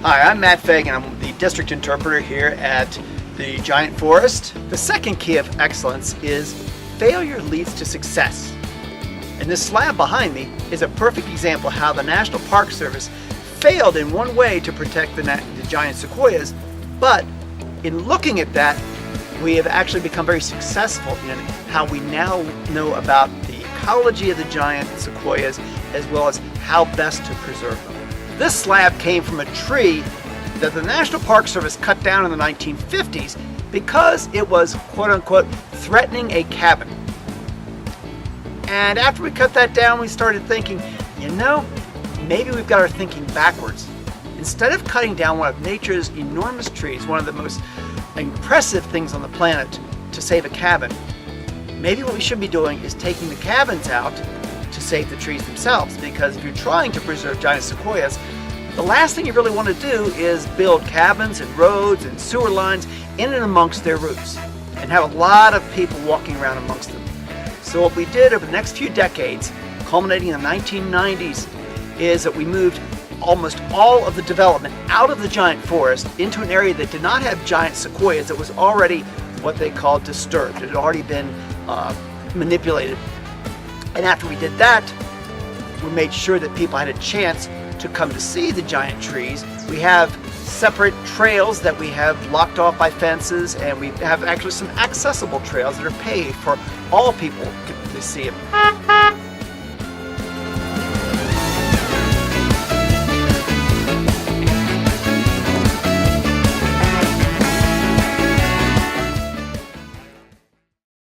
Hi, I'm Matt Fagan. I'm the district interpreter here at the Giant Forest. The second key of excellence is failure leads to success. And this slab behind me is a perfect example of how the National Park Service failed in one way to protect the giant sequoias, but in looking at that, we have actually become very successful in how we now know about the ecology of the giant sequoias as well as how best to preserve them. This slab came from a tree that the National Park Service cut down in the 1950s because it was quote-unquote threatening a cabin. And after we cut that down, we started thinking, maybe we've got our thinking backwards. Instead of cutting down one of nature's enormous trees, one of the most impressive things on the planet to save a cabin, maybe what we should be doing is taking the cabins out to save the trees themselves. Because if you're trying to preserve giant sequoias, the last thing you really want to do is build cabins and roads and sewer lines in and amongst their roots and have a lot of people walking around amongst them. So what we did over the next few decades, culminating in the 1990s, is that we moved almost all of the development out of the giant forest into an area that did not have giant sequoias, that was already what they called disturbed. It had already been manipulated. And after we did that, we made sure that people had a chance to come to see the giant trees. We have separate trails that we have locked off by fences, and we have actually some accessible trails that are paved for all people to see them.